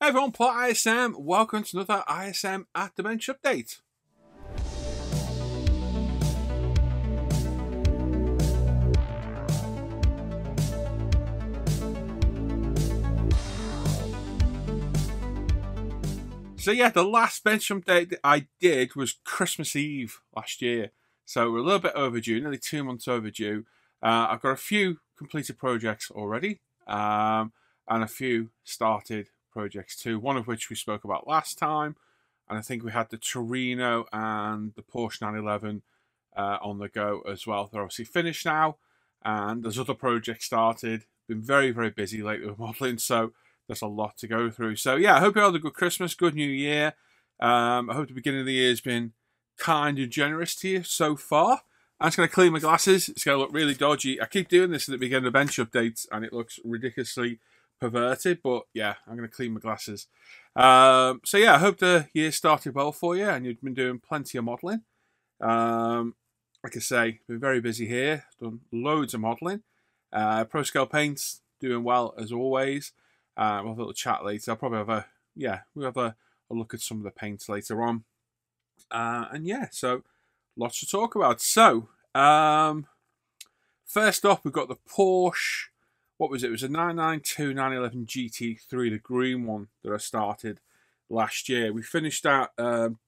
Hey everyone, Paul-ISM. Welcome to another ISM at the Bench update. So yeah, the last bench update that I did was Christmas Eve last year. So we're a little bit overdue, nearly 2 months overdue. I've got a few completed projects already, and a few started projects too, one of which we spoke about last time, and I think we had the Torino and the Porsche 911 on the go as well. They're obviously finished now, and there's other projects started. Been very, very busy lately with modelling, so there's a lot to go through. So yeah, I hope you all had a good Christmas, good New Year. I hope the beginning of the year has been kind and generous to you so far. I'm just going to clean my glasses. It's going to look really dodgy. I keep doing this at the beginning of bench updates, and it looks ridiculously perverted, but yeah, I'm going to clean my glasses. So yeah, I hope the year started well for you and you've been doing plenty of modelling. Like I say, been very busy here, done loads of modelling. Proscale Paint's doing well as always. We'll have a little chat later. I'll probably have we'll have a look at some of the paints later on. And yeah, so lots to talk about. So, first off, we've got the Porsche. What was it? It was a 992 911 GT3, the green one that I started last year. We finished that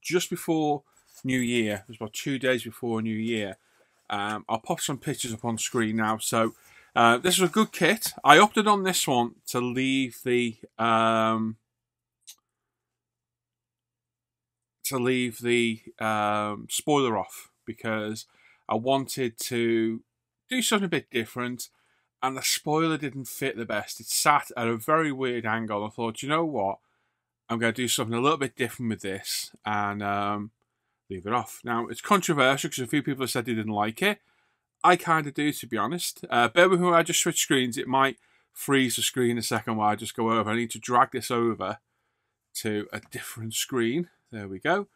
just before New Year. It was about 2 days before New Year. I'll pop some pictures up on screen now. So this was a good kit. I opted on this one to leave the spoiler off because I wanted to do something a bit different. And the spoiler didn't fit the best. It sat at a very weird angle. I thought, you know what? I'm going to do something a little bit different with this and leave it off. Now, it's controversial because a few people have said they didn't like it. I kind of do, to be honest. Bear with me when I just switch screens. It might freeze the screen a second while I just go over. I need to drag this over to a different screen. There we go.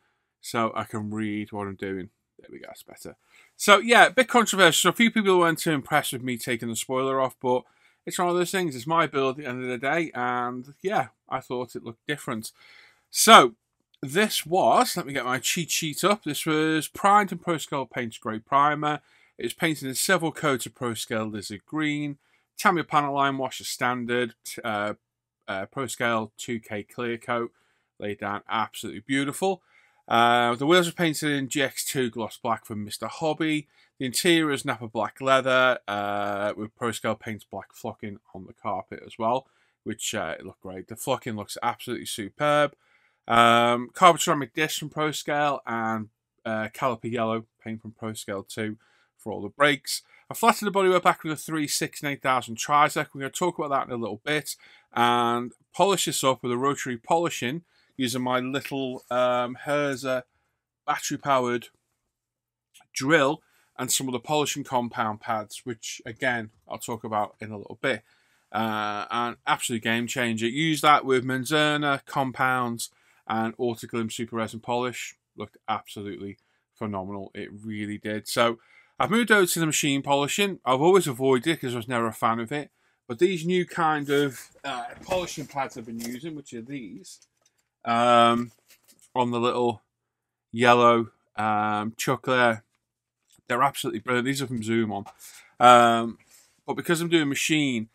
So I can read what I'm doing. There we go, that's better. So yeah, a bit controversial. A few people weren't too impressed with me taking the spoiler off, but it's one of those things. It's my build at the end of the day, and yeah, I thought it looked different. So this was, let me get my cheat sheet up. This was primed in Proscale Paint Grey Primer. It was painted in several coats of Proscale Lizard Green, Tamiya panel line wash as standard, Proscale 2K clear coat, laid down absolutely beautiful. The wheels were painted in GX2 gloss black from Mr. Hobby. The interior is Napa black leather with Proscale Paint's black flocking on the carpet as well, which it looked great. The flocking looks absolutely superb. Carbon ceramic disc from Proscale and caliper yellow paint from Proscale too for all the brakes. I flattened the bodywork back with a 3, 6 and 8000 Trizec. We're going to talk about that in a little bit and polish this up with a rotary polishing using my little Herzer battery-powered drill and some of the polishing compound pads, which, again, I'll talk about in a little bit. An absolute game changer. Use that with Menzerna compounds and Autoglim Super Resin Polish. Looked absolutely phenomenal. It really did. So I've moved over to the machine polishing. I've always avoided it because I was never a fan of it. But these new kind of polishing pads I've been using, which are these, on the little yellow chuck there, they're absolutely brilliant. These are from Zoom on. But because I'm doing machine,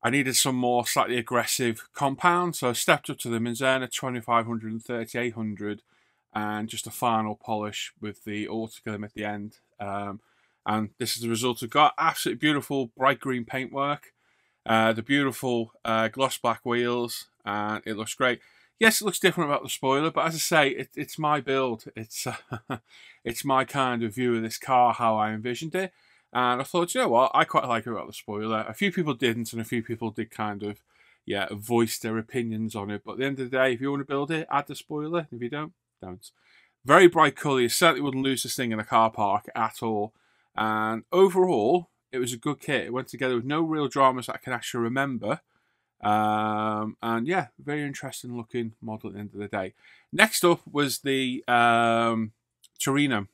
I needed some more slightly aggressive compound, so I stepped up to the Menzerna 2500 and 3800 and just a final polish with the Autoglim at the end. And this is the result I've got. Absolutely beautiful bright green paintwork, the beautiful gloss black wheels, and it looks great. Yes, it looks different about the spoiler, but as I say, it's my build. It's it's my kind of view of this car, how I envisioned it. And I thought, you know what, I quite like it about the spoiler. A few people didn't, and a few people did kind of, yeah, voice their opinions on it. But at the end of the day, if you want to build it, add the spoiler. If you don't, don't. Very bright colour. You certainly wouldn't lose this thing in a car park at all. And overall, it was a good kit. It went together with no real dramas that I can actually remember. And yeah, very interesting looking model at the end of the day. Next up was the Torino.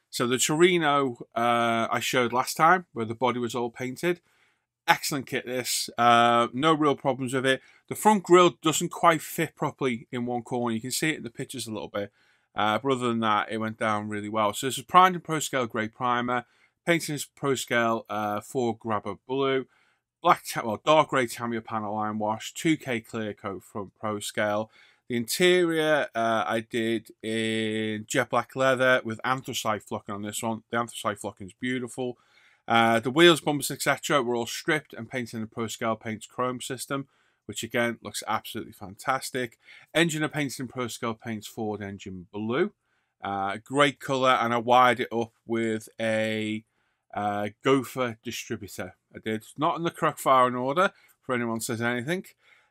So the Torino I showed last time, where the body was all painted. Excellent kit this, no real problems with it. The front grille doesn't quite fit properly in one corner. You can see it in the pictures a little bit. But other than that, it went down really well. So this is primed in Proscale Grey Primer, painted in Proscale 4 Grabber Blue, dark grey Tamiya panel iron wash, 2K clear coat from Proscale. The interior I did in jet black leather with anthracite flocking on this one. The anthracite flocking is beautiful. The wheels, bumpers, etc. were all stripped and painted in the Proscale Paint's chrome system, which again looks absolutely fantastic. Engine are painted in Proscale Paint's Ford engine blue. Great colour, and I wired it up with a gopher distributor. I did, not in the correct firing order for anyone says anything.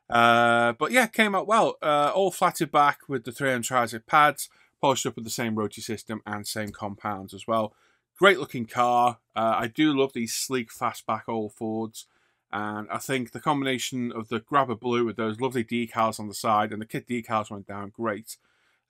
But yeah, came out well. All flatted back with the 3M Trizic pads, polished up with the same rotary system and same compounds as well. Great looking car. I do love these sleek fastback old Fords, and I think the combination of the Grabber Blue with those lovely decals on the side, and the kit decals went down great.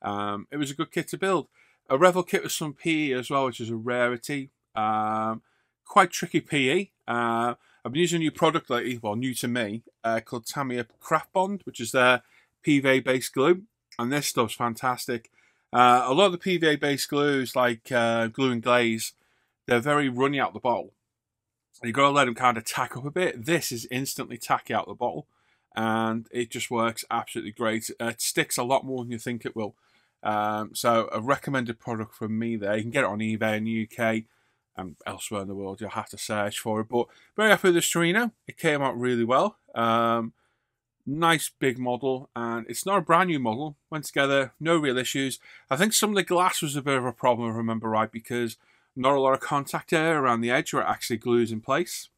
It was a good kit to build. A Revel kit with some PE as well, which is a rarity. Quite tricky PE. I've been using a new product lately, well, new to me, called Tamiya Craft Bond, which is their PVA-based glue, and this stuff's fantastic. A lot of the PVA-based glues, like glue and glaze, they're very runny out the bottle. You've got to let them kind of tack up a bit. This is instantly tacky out the bottle, and it just works absolutely great. It sticks a lot more than you think it will. So a recommended product from me there. You can get it on eBay in the UK and elsewhere in the world. You'll have to search for it. But very happy with this Torino. It came out really well. Nice big model, and it's not a brand new model. Went together, no real issues. I think some of the glass was a bit of a problem, if I remember right, because not a lot of contact area around the edge where it actually glues in place,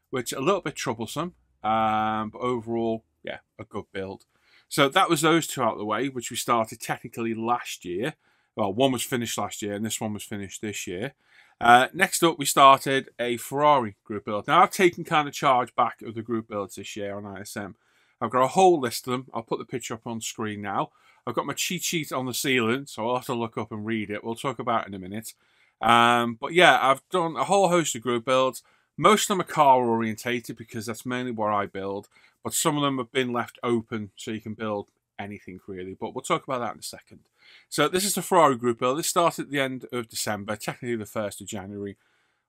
which a little bit troublesome. But overall, yeah, a good build. So that was those two out of the way, which we started technically last year. Well, one was finished last year, and this one was finished this year. Next up, we started a Ferrari group build. Now, I've taken kind of charge back of the group builds this year on ISM. I've got a whole list of them. I'll put the picture up on screen now. I've got my cheat sheet on the ceiling, so I'll have to look up and read it. We'll talk about it in a minute. But yeah, I've done a whole host of group builds. Most of them are car orientated because that's mainly what I build. But some of them have been left open so you can build anything really. But we'll talk about that in a second. So this is the Ferrari group build. This started at the end of December, technically the 1st of January.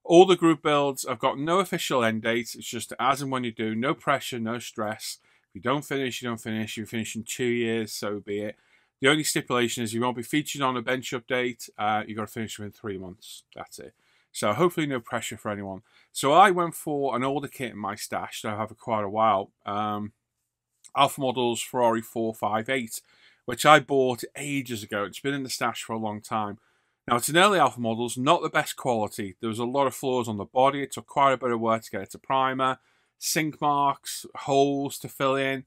All the group builds, I've got no official end dates. It's just as and when you do. No pressure, no stress. If you don't finish, you don't finish. You finish in 2 years, so be it. The only stipulation is you won't be featured on a bench update. You've got to finish within 3 months. That's it. So hopefully no pressure for anyone. So I went for an older kit in my stash that I have for quite a while. Alpha Models Ferrari 458, which I bought ages ago. It's been in the stash for a long time. Now, it's an early Alpha Models, not the best quality. There was a lot of flaws on the body. It took quite a bit of work to get it to primer. Sink marks, holes to fill in.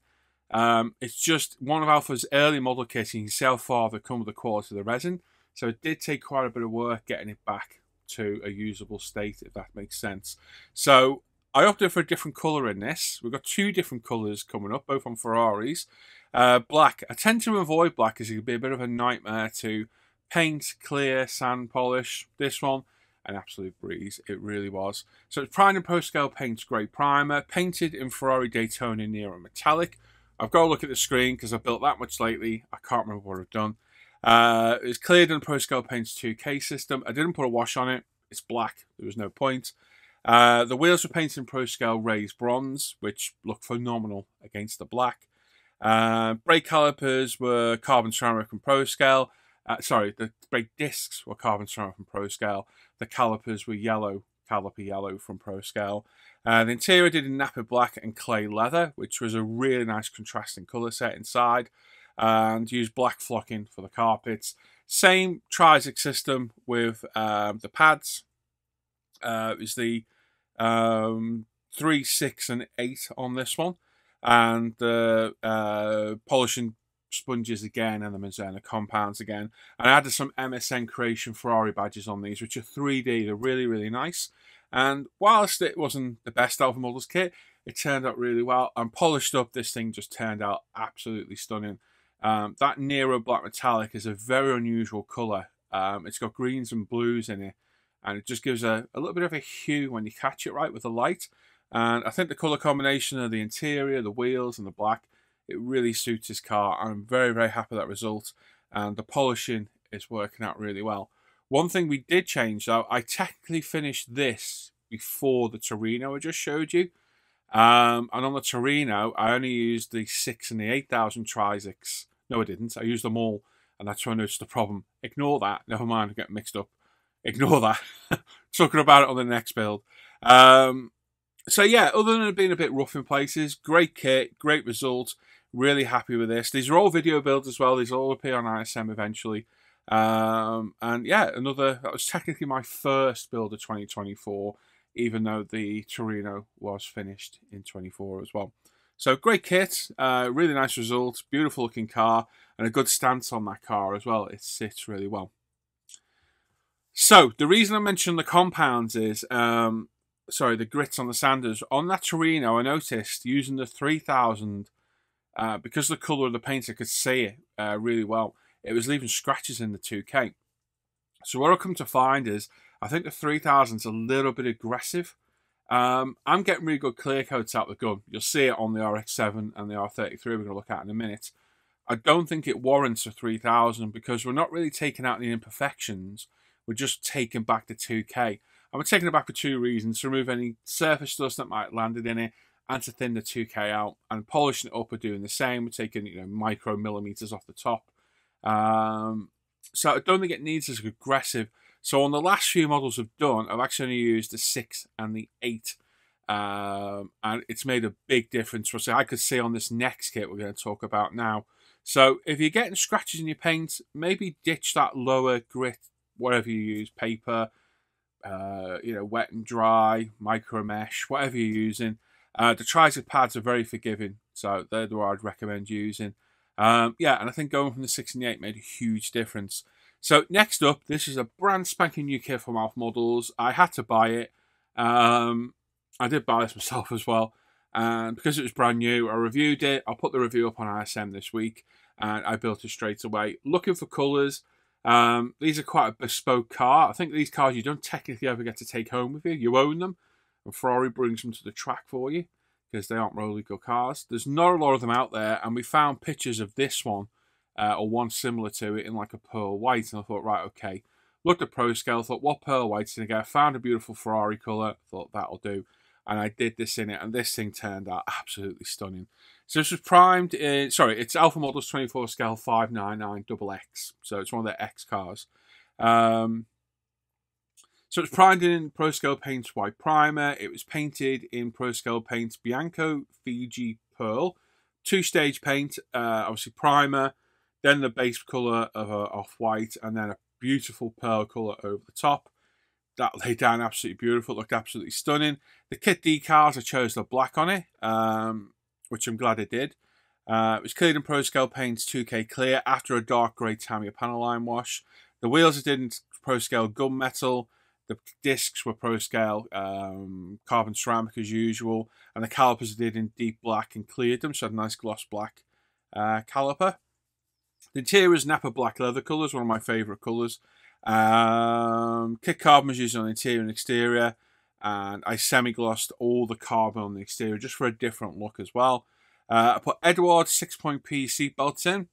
It's just one of Alpha's early model kits, and you can see how far they've come with the quality of the resin. So it did take quite a bit of work getting it back to a usable state, if that makes sense. So I opted for a different colour in this. We've got 2 different colours coming up, both on Ferraris. Black. I tend to avoid black as it can be a bit of a nightmare to paint, clear, sand, polish. This one, an absolute breeze. It really was. So it's primed in Proscale Paint's Grey Primer, painted in Ferrari Daytona Nero Metallic. I've got to look at the screen because I've built that much lately. I can't remember what I've done. It was cleared in Proscale Paint's 2K system. I didn't put a wash on it. It's black. There was no point. The wheels were painted in Proscale Raised Bronze, which looked phenomenal against the black. Brake calipers were carbon ceramic from Proscale. The brake discs were carbon ceramic from Proscale. The calipers were caliper yellow from Proscale. The interior did in Napa black and clay leather, which was a really nice contrasting colour set inside. And used black flocking for the carpets. Same Trizic system with the pads. It was the 3, 6, and 8 on this one. And the polishing sponges again, and the Mazzena compounds again. And I added some MSN Creation Ferrari badges on these, which are 3D. They're really, really nice. And whilst it wasn't the best Alpha Models kit, it turned out really well. And polished up, this thing just turned out absolutely stunning. That Nero Black Metallic is a very unusual colour. It's got greens and blues in it. And it just gives a little bit of a hue when you catch it right with the light. And I think the colour combination of the interior, the wheels and the black, it really suits his car. I'm very, very happy with that result. And the polishing is working out really well. One thing we did change though, I technically finished this before the Torino I just showed you. And on the Torino, I only used the 6 and the 8000 Trizics. No, I didn't. I used them all. And that's when I noticed the problem. Ignore that. Never mind, I get mixed up. Ignore that. Talking about it on the next build. So yeah, other than it being a bit rough in places, great kit, great result. Really happy with this. These are all video builds as well. These will all appear on ISM eventually. And yeah, that was technically my first build of 2024, even though the Torino was finished in 24 as well. So great kit, really nice result, beautiful looking car, and a good stance on that car as well. It sits really well. So the reason I mentioned the compounds is, the grits on the sanders. On that Torino, I noticed using the 3000, because of the colour of the paint, I could see it really well. It was leaving scratches in the 2K. So what I've come to find is, I think the 3000's a little bit aggressive. I'm getting really good clear coats out the gun. You'll see it on the RX-7 and the R33 we're going to look at in a minute. I don't think it warrants a 3000 because we're not really taking out any imperfections. We're just taking back the 2K. And we're taking it back for two reasons: to remove any surface dust that might have landed in it, and to thin the 2K out. And polishing it up, we're doing the same. We're taking micro millimeters off the top. So I don't think it needs as aggressive. So on the last few models I've done, I've actually only used the 6 and the 8. And it's made a big difference. So I could see on this next kit we're going to talk about now. So if you're getting scratches in your paint, maybe ditch that lower grit, whatever you use, paper, wet and dry, micro mesh, whatever you're using. The Trizic pads are very forgiving, so they're the one I'd recommend using. And I think going from the 6 and the 8 made a huge difference. So next up, this is a brand spanking new kit from Alpha Models. I had to buy it. I did buy this myself as well. And because it was brand new, I reviewed it. I'll put the review up on ISM this week. And I built it straight away. Looking for colours. These are quite a bespoke car. I think these cars you don't technically ever get to take home with you. You own them. And Ferrari brings them to the track for you, because they aren't really good cars. There's not a lot of them out there. And we found pictures of this one. Or one similar to it in like a pearl white, and I thought, right, okay. Looked at Proscale, thought, what pearl white's going to get? Found a beautiful Ferrari colour, thought that'll do, and I did this in it, and this thing turned out absolutely stunning. So this was primed in, it's Alpha Models 24 scale 599XX, so it's one of their X cars. So it's primed in Proscale Paint white primer. It was painted in Proscale Paint Bianco Fiji Pearl, two-stage paint, obviously primer, then the base colour of off-white, and then a beautiful pearl colour over the top. That laid down absolutely beautiful, looked absolutely stunning. The kit decals, I chose the black on it, which I'm glad I did. It was cleared in Proscale Paint's 2K Clear after a dark grey Tamiya panel line wash. The wheels I did in Proscale gunmetal. The discs were Proscale carbon ceramic as usual. And the calipers I did in deep black and cleared them, so I had a nice gloss black caliper. The interior is Napa black leather colours, one of my favourite colours. Kit carbon was used on the interior and exterior, and I semi-glossed all the carbon on the exterior just for a different look as well. I put Edward 6-point-P seatbelts in.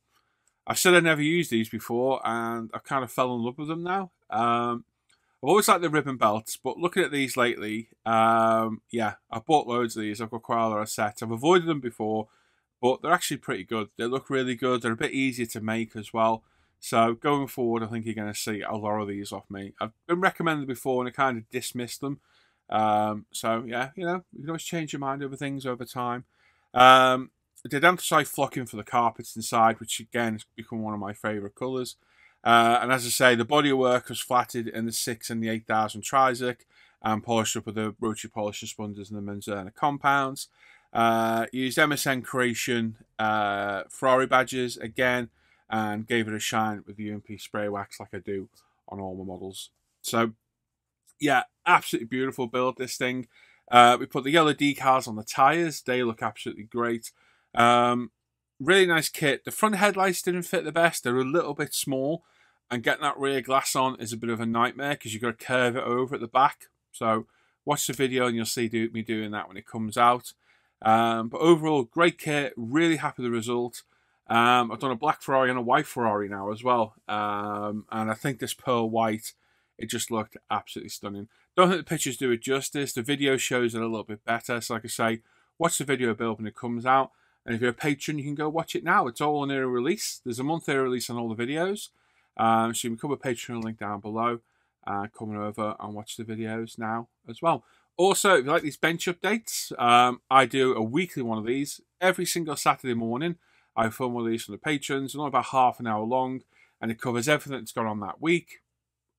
I said I never used these before, and I kind of fell in love with them now. I've always liked the ribbon belts, but looking at these lately, I've bought loads of these. I've got quite a lot of sets. I've avoided them before, but they're actually pretty good. They look really good. They're a bit easier to make as well. So going forward, I think you're going to see a lot of these off me. I've been recommended before and I kind of dismissed them. So yeah, you can always change your mind over things over time. I did anthracite flocking for the carpets inside, which again has become one of my favourite colours. And as I say, the bodywork was flatted in the 6 and the 8000 Trizic and polished up with the Rotary Polish and Spunders and the Manzana compounds. Used MSN Creation Ferrari badges again, and gave it a shine with the UMP spray wax like I do on all my models. So yeah, absolutely beautiful build, this thing. We put the yellow decals on the tyres. They look absolutely great. Really nice kit. The front headlights didn't fit the best. They're a little bit small, and getting that rear glass on is a bit of a nightmare because you've got to curve it over at the back. So watch the video and you'll see me doing that when it comes out. But overall, great kit, really happy with the result. I've done a black Ferrari and a white Ferrari now as well. And I think this pearl white, it just looked absolutely stunning. Don't think the pictures do it justice. The video shows it a little bit better. So like I say, watch the video build when it comes out. And if you're a patron, you can go watch it now. It's all on early release. There's a month early release on all the videos. So you can become a patron, link down below. Coming over and watch the videos now as well. Also, if you like these bench updates, I do a weekly one of these every single Saturday morning. I film one of these from the patrons, only about half an hour long, and it covers everything that's gone on that week.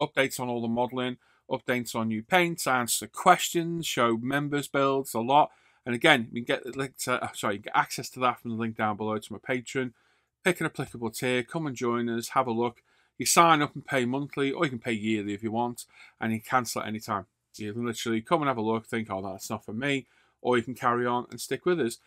Updates on all the modelling, updates on new paints, answer questions, show members builds a lot. And again, you can get the link to, you get access to that from the link down below to my Patreon. Pick an applicable tier, come and join us, have a look. You sign up and pay monthly, or you can pay yearly if you want, and you cancel at any time. You can literally come and have a look, think, oh, that's not for me, or you can carry on and stick with us.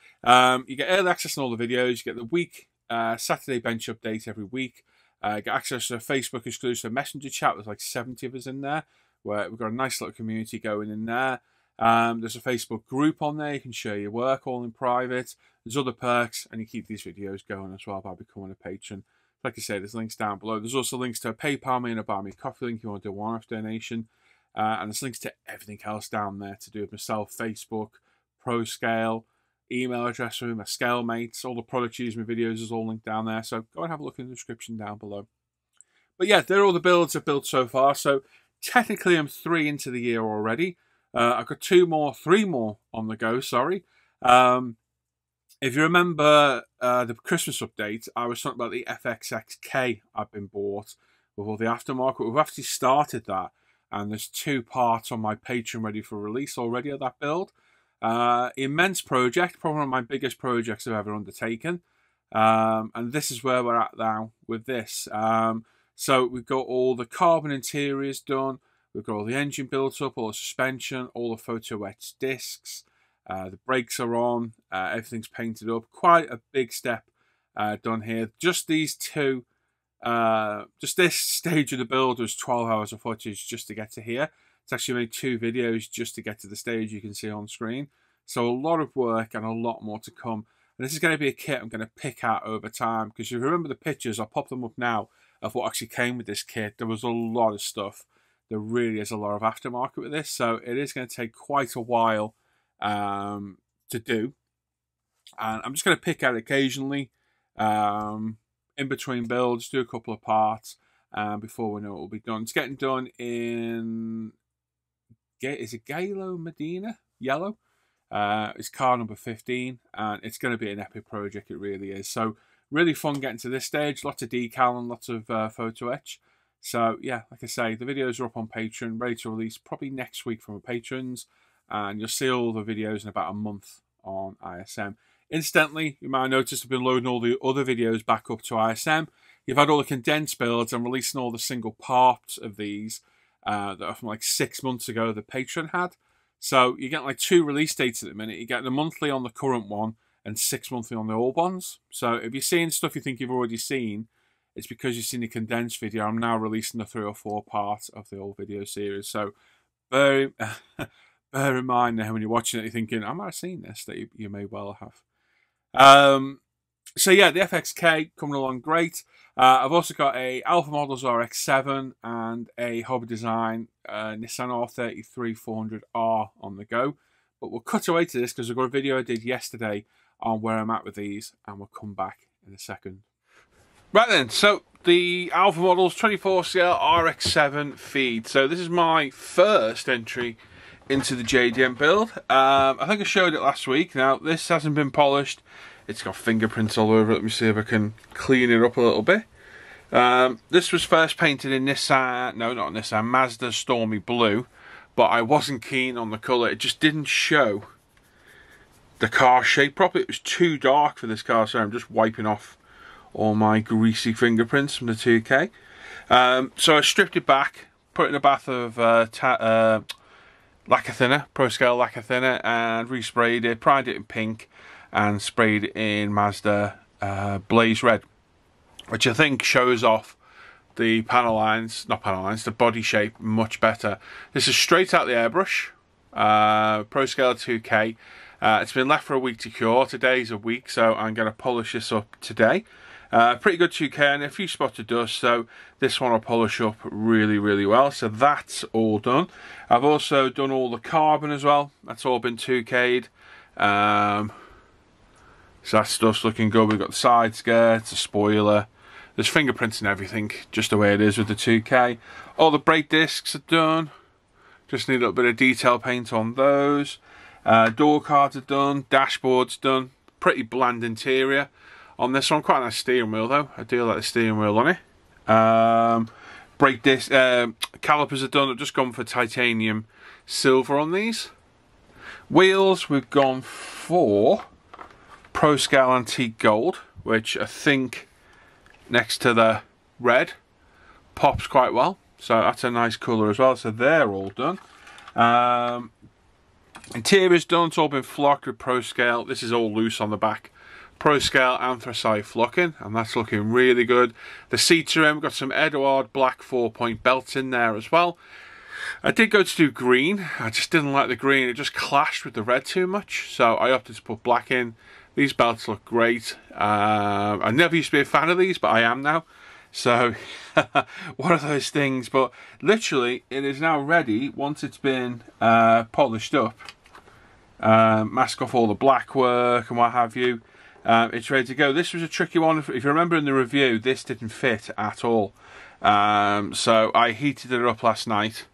You get early access on all the videos. You get the week Saturday bench update every week. Get access to a Facebook exclusive messenger chat with like 70 of us in there, where we've got a nice little community going in there. There's a Facebook group on there. You can share your work all in private. There's other perks, and you keep these videos going as well by becoming a patron. Like I say, there's links down below. There's also links to a PayPal me and a Buy Me a Coffee link if you want to do a one-off donation. And there's links to everything else down there to do with myself, Facebook, Proscale, email address for my scale mates, all the product using my videos is all linked down there. So go and have a look in the description down below. But yeah, they're all the builds I've built so far. So technically I'm 3 into the year already. I've got 3 more on the go, sorry. If you remember the Christmas update, I was talking about the FXXK I've been bought with all the aftermarket. We've actually started that, and there's 2 parts on my Patreon ready for release already of that build. Immense project, probably one of my biggest projects I've ever undertaken. And this is where we're at now with this. So we've got all the carbon interiors done. We've got all the engine built up, all the suspension, all the photo etched discs. The brakes are on, everything's painted up. Quite a big step done here. Just these 2, just this stage of the build was 12 hours of footage just to get to here. It's actually made 2 videos just to get to the stage you can see on screen. So a lot of work and a lot more to come. And this is going to be a kit I'm going to pick out over time, because if you remember the pictures, I'll pop them up now, of what actually came with this kit. There was a lot of stuff. There really is a lot of aftermarket with this, so it is going to take quite a while to do, and I'm just going to pick out occasionally in between builds, do a couple of parts before we know it will be done. It's getting done in, is it Galo Medina Yellow? It's car number 15, and it's going to be an epic project. It really is. So really fun getting to this stage. Lots of decal and lots of photo etch. So yeah, like I say, the videos are up on Patreon, ready to release probably next week from the patrons. And you'll see all the videos in about a month on ISM. Incidentally, you might have noticed I've been loading all the other videos back up to ISM. You've had all the condensed builds. I'm releasing all the single parts of these that are from like 6 months ago the Patreon had. So you get like 2 release dates at the minute. You get the monthly on the current one and 6 monthly on the old ones. So if you're seeing stuff you think you've already seen, it's because you've seen the condensed video. I'm now releasing the 3 or 4 parts of the old video series. So bear in mind now when you're watching it, you're thinking, I might have seen this, that you may well have. So yeah, the FXK coming along great. I've also got a Alpha Models RX-7 and a Hobby Design Nissan R33 400R on the go. But we'll cut away to this because I've got a video I did yesterday on where I'm at with these, and we'll come back in a second. Right then, so the Alpha Models 24 scale RX-7 feed. So this is my first entry into the JDM build. I think I showed it last week. Now this hasn't been polished. It's got fingerprints all over it. Let me see if I can clean it up a little bit. This was first painted in Nissan, no, not Nissan, Mazda Stormy Blue, but I wasn't keen on the colour. It just didn't show the car shape properly. It was too dark for this car, so I'm just wiping off all my greasy fingerprints from the 2K. So I stripped it back, put it in a bath of lacquer thinner, Proscale lacquer thinner, and resprayed it, primed it in pink, and sprayed it in Mazda Blaze Red, which I think shows off the panel lines, not panel lines, the body shape much better. This is straight out the airbrush. Proscale 2K. It's been left for a week to cure. Today's a week, so I'm going to polish this up today. Pretty good 2K and a few spots of dust, so this one will polish up really, really well. So that's all done. I've also done all the carbon as well. That's all been 2K'd. So that stuff's looking good. We've got the side skirts, the spoiler. There's fingerprints and everything, just the way it is with the 2K. All the brake discs are done. Just need a little bit of detail paint on those. Door cards are done. Dashboard's done. Pretty bland interior on this one. Quite a nice steering wheel though. I do like the steering wheel on it. Brake disc, calipers are done. I've just gone for titanium silver on these. Wheels, we've gone for Proscale Antique Gold, which I think next to the red pops quite well. So that's a nice colour as well. So they're all done. Interior's done. It's all been flocked with Proscale. This is all loose on the back. Proscale anthracite flocking, and that's looking really good. The seats are in. We've got some Eduard black 4-point belts in there as well. I did go to do green. I just didn't like the green. It just clashed with the red too much. So I opted to put black in. These belts look great. I never used to be a fan of these, but I am now. So one of those things. But literally, it is now ready once it's been polished up. Mask off all the black work and what have you. It's ready to go. This was a tricky one. If you remember in the review, this didn't fit at all. So I heated it up last night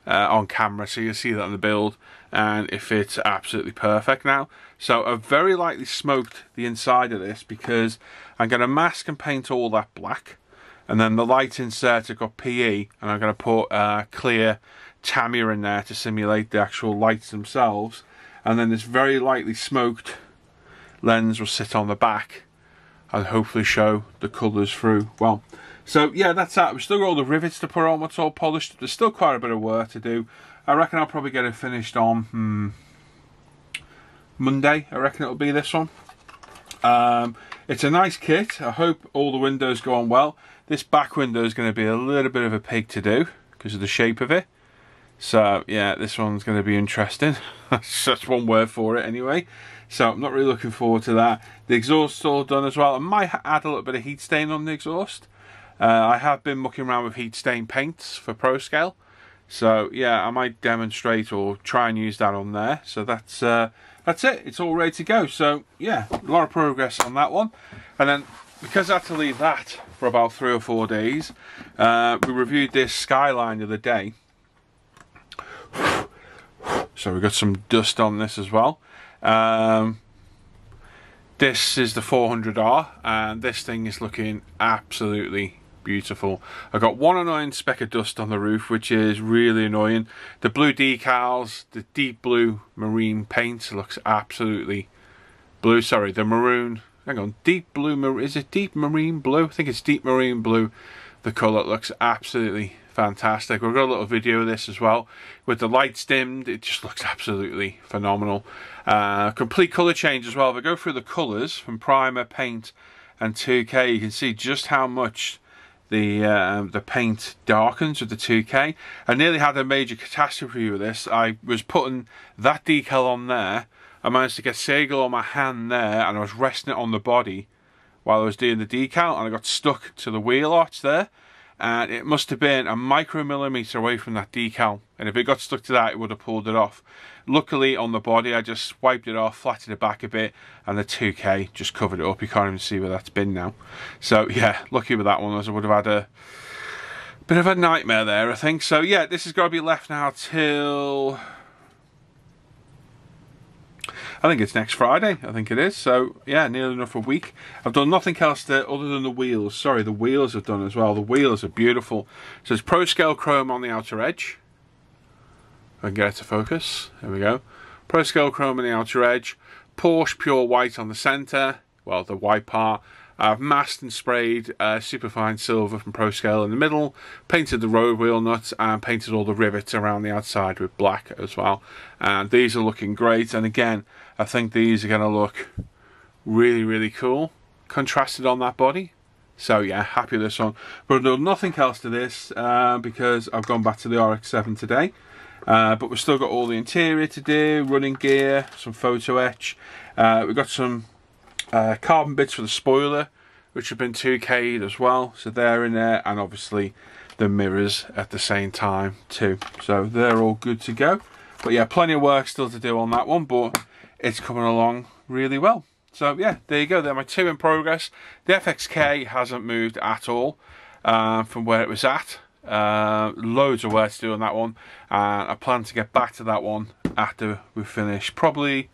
on camera, so you'll see that on the build, and it fits absolutely perfect now. So I've very lightly smoked the inside of this because I'm going to mask and paint all that black, and then the light insert I've got PE, and I'm going to put clear Tamiya in there to simulate the actual lights themselves, and then this very lightly smoked lens will sit on the back and hopefully show the colours through well. So yeah, that's that. We've still got all the rivets to put on. What's all polished. There's still quite a bit of work to do. I reckon I'll probably get it finished on Monday. I reckon it'll be this one. It's a nice kit. I hope all the windows go on well. This back window is going to be a little bit of a pig to do because of the shape of it. So yeah, this one's going to be interesting. That's one word for it anyway. So I'm not really looking forward to that. The exhaust's all done as well. I might add a little bit of heat stain on the exhaust. I have been mucking around with heat stain paints for Proscale. So yeah, I might demonstrate or try and use that on there. So that's it. It's all ready to go. So yeah, a lot of progress on that one. And then because I had to leave that for about 3 or 4 days, we reviewed this Skyline the other day. So we got some dust on this as well. This is the 400R, and this thing is looking absolutely beautiful. I got one annoying speck of dust on the roof, which is really annoying. The blue decals, the deep blue marine paint looks absolutely blue. Sorry, the maroon. Hang on, deep blue. Is it deep marine blue? I think it's deep marine blue. The colour looks absolutely fantastic. We've got a little video of this as well. With the lights dimmed, it just looks absolutely phenomenal. Complete colour change as well. If I go through the colours from primer, paint and 2K, you can see just how much the paint darkens with the 2K. I nearly had a major catastrophe with this. I was putting that decal on there. I managed to get Segal on my hand there, and I was resting it on the body while I was doing the decal, and I got stuck to the wheel arch there. And it must have been a micromillimeter away from that decal, and if it got stuck to that, it would have pulled it off. Luckily on the body, I just wiped it off, flattened it back a bit, and the 2K just covered it up. You can't even see where that's been now. So yeah, lucky with that one, as I would have had a bit of a nightmare there, I think. So yeah, this has got to be left now till, I think it's next Friday, I think it is. So yeah, nearly enough a week. I've done nothing else there other than the wheels. Sorry, the wheels I've done as well. The wheels are beautiful. So it's Proscale chrome on the outer edge. If I can get it to focus. There we go. Proscale chrome on the outer edge. Porsche pure white on the centre. Well, the white part. I've masked and sprayed superfine silver from Proscale in the middle, painted the road wheel nuts, and painted all the rivets around the outside with black as well. And these are looking great, and again, I think these are going to look really, really cool, contrasted on that body. So yeah, happy with this one. But I've done nothing else to this because I've gone back to the RX-7 today. But we've still got all the interior to do, running gear, some photo etch. We've got some carbon bits for the spoiler, which have been 2K'd as well, so they're in there, and obviously the mirrors at the same time too. So they're all good to go. But yeah, plenty of work still to do on that one, but it's coming along really well. So yeah, there you go. They're my 2 in progress. The FXK hasn't moved at all from where it was at. Loads of work to do on that one, and I plan to get back to that one after we finish probably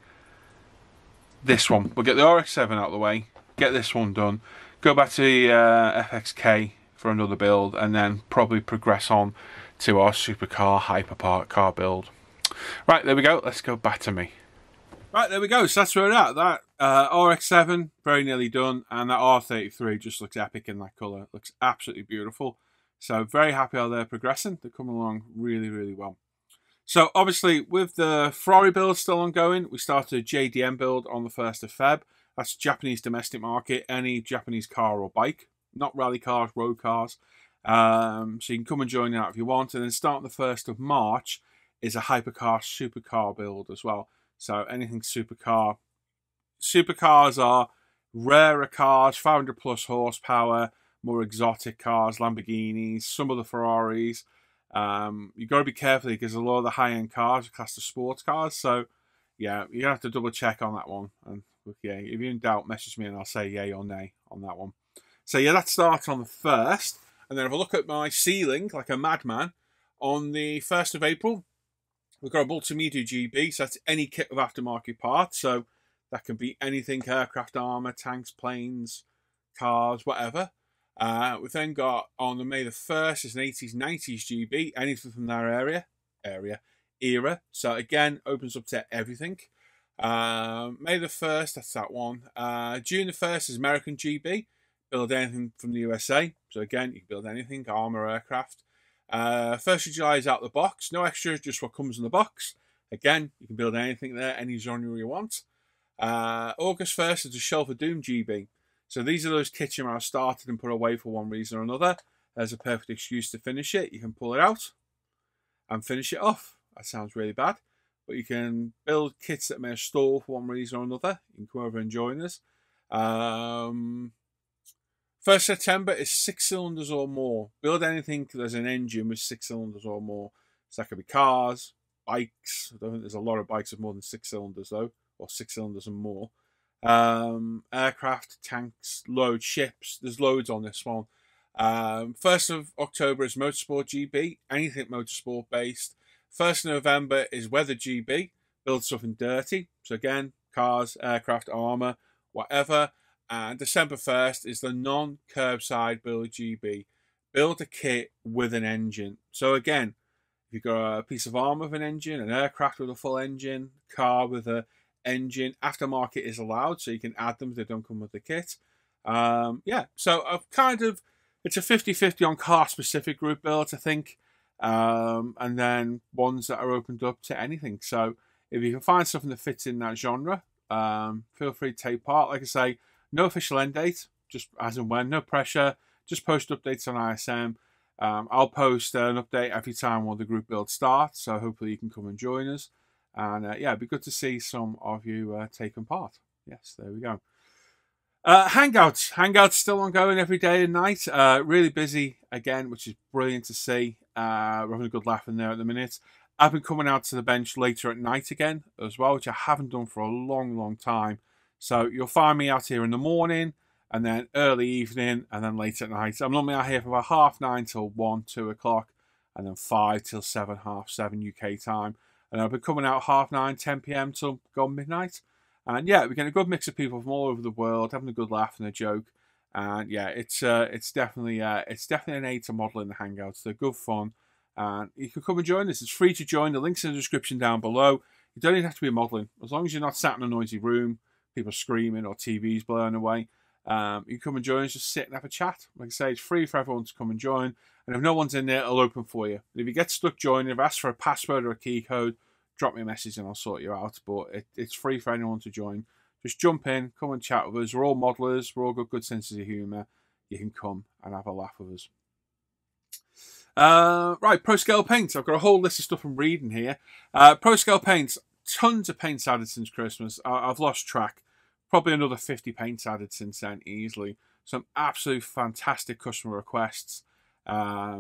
this one. We'll get the RX-7 out of the way, get this one done, go back to the FXK for another build, and then probably progress on to our supercar hypercar car build. Right, there we go. Let's go back to me. Right, there we go. So that's where we're at. That RX-7, very nearly done, and that R33 just looks epic in that colour. It looks absolutely beautiful. So very happy how they're progressing. They're coming along really, really well. So obviously with the Ferrari build still ongoing, we started a JDM build on the 1st of Feb. That's Japanese domestic market, any Japanese car or bike, not rally cars, road cars. So you can come and join that if you want. And then starting the 1st of March is a hypercar, supercar build as well. So anything supercar. Supercars are rarer cars, 500 plus horsepower, more exotic cars, Lamborghinis, some of the Ferraris. You've got to be careful because a lot of the high-end cars are classed as sports cars. So yeah, you have to double check on that one. And yeah, if you're in doubt, message me and I'll say yay or nay on that one. So yeah, that starts on the 1st. And then if I look at my ceiling like a madman, on the 1st of April, we've got a multimedia GB. So that's any kit of aftermarket parts. So that can be anything, aircraft armour, tanks, planes, cars, whatever. We've then got on the May the 1st is an 80s, 90s GB, anything from that era. So again, opens up to everything. May the 1st, that's that one. June the 1st is American GB, build anything from the USA. So again, you can build anything, armour, aircraft. 1st of July is out the box, no extras, just what comes in the box. Again, you can build anything there, any genre you want. August 1st is the Shelf of Doom GB. So these are those kits you might have started and put away for one reason or another. There's a perfect excuse to finish it. You can pull it out and finish it off. That sounds really bad. But you can build kits that may have stalled for one reason or another. You can come over and join us. 1st September is 6 cylinders or more. Build anything there's an engine with 6 cylinders or more. So that could be cars, bikes. I don't think there's a lot of bikes with more than 6 cylinders though. Or 6 cylinders and more. Aircraft, tanks, loads, ships. There's loads on this one. 1st of October is Motorsport GB, anything motorsport based. 1st of November is Weather GB, build something dirty. So again, cars, aircraft, armour, whatever. And December 1st is the non-curbside build GB, build a kit with an engine. So again, if you've got a piece of armour with an engine, an aircraft with a full engine, car with a engine, aftermarket is allowed, so you can add them if they don't come with the kit. Yeah, so I've it's a 50-50 on car specific group builds, I think, and then ones that are opened up to anything. So if you can find something that fits in that genre, feel free to take part. Like I say, no official end date, just as and when, no pressure, just post updates on ISM. I'll post an update every time one of the group builds starts, so hopefully you can come and join us. And yeah, it'd be good to see some of you taking part. Yes, there we go. Hangouts still ongoing every day and night. Really busy again, which is brilliant to see. We're having a good laugh in there at the minute. I've been coming out to the bench later at night again as well, which I haven't done for a long time. So you'll find me out here in the morning, and then early evening, and then late at night. I'm normally out here from about 9:30 till 1, 2 o'clock, and then 5 till 7, half 7 UK time. And I'll be coming out 9:30, 10 PM till gone midnight. And yeah, we're getting a good mix of people from all over the world, having a good laugh and a joke. And yeah, it's definitely an aid to modelling the Hangouts. They're good fun. And you can come and join us. It's free to join. The link's in the description down below. You don't even have to be modelling. As long as you're not sat in a noisy room, people screaming or TVs blowing away, you can come and join us, just sit and have a chat. Like I say, it's free for everyone to come and join. And if no one's in there, it'll open for you. And if you get stuck joining, if I ask for a password or a key code, drop me a message and I'll sort you out. But it's free for anyone to join. Just jump in, come and chat with us. We're all modelers. We're all got good senses of humour. You can come and have a laugh with us. Right, Proscale Paint. I've got a whole list of stuff I'm reading here. Proscale Paint, tons of paints added since Christmas. I've lost track. Probably another 50 paints added since then, easily. Some absolute fantastic customer requests,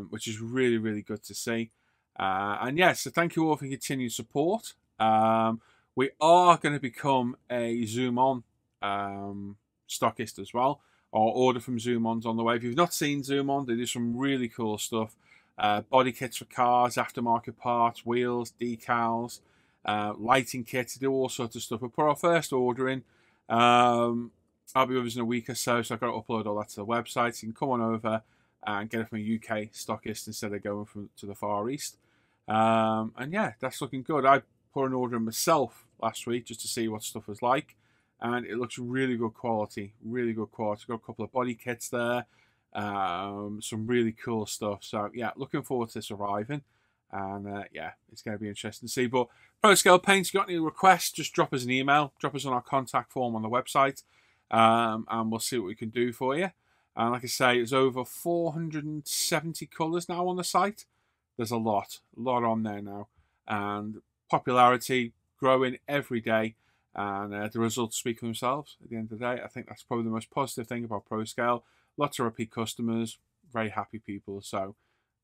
which is really, really good to see. And yeah, so thank you all for your continued support. We are going to become a Zoom On stockist as well, or order from Zoom On's on the way. If you've not seen Zoom On, they do some really cool stuff. Body kits for cars, aftermarket parts, wheels, decals, lighting kits. They do all sorts of stuff. We'll put our first order in. I'll be with us in a week or so, so I've got to upload all that to the website. So you can come on over and get it from a UK stockist instead of going to the Far East. And yeah, that's looking good. I put an order in myself last week just to see what stuff was like, and it looks really good quality. Really good quality. Got a couple of body kits there, some really cool stuff. So yeah, looking forward to this arriving, and yeah, it's going to be interesting to see. But Proscale Paint, if you got any requests, just drop us an email, drop us on our contact form on the website, and we'll see what we can do for you. And like I say, there's over 470 colours now on the site. There's a lot on there now, and popularity growing every day, and the results speak for themselves at the end of the day. I think that's probably the most positive thing about Proscale. Lots of repeat customers, very happy people, so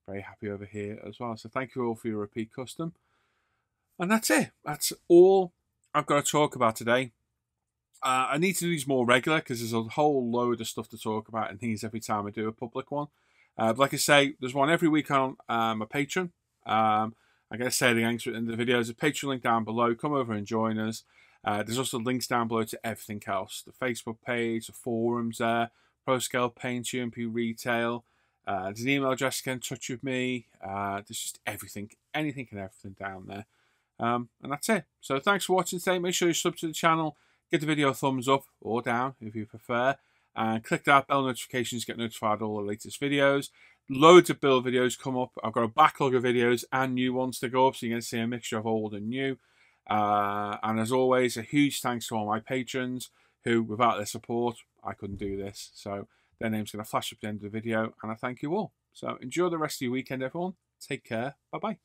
very happy over here as well. So thank you all for your repeat custom. And that's it. That's all I've got to talk about today. I need to do these more regular because there's a whole load of stuff to talk about in these every time I do a public one. But like I say, there's one every week on my Patreon. I'm going to say the links in the videos. There's a Patreon link down below. Come over and join us. There's also links down below to everything else. The Facebook page, the forums there, Proscale Paint, UMP Retail. There's an email address to get in touch with me. There's just everything, anything and everything down there. And that's it. So thanks for watching today. Make sure you sub to the channel. Give the video a thumbs up or down if you prefer. And click that bell notifications to get notified of all the latest videos. Loads of build videos come up. I've got a backlog of videos and new ones to go up, so you're going to see a mixture of old and new. And as always, a huge thanks to all my patrons who, without their support, I couldn't do this. So their name's going to flash up at the end of the video, and I thank you all. So enjoy the rest of your weekend, everyone. Take care. Bye-bye.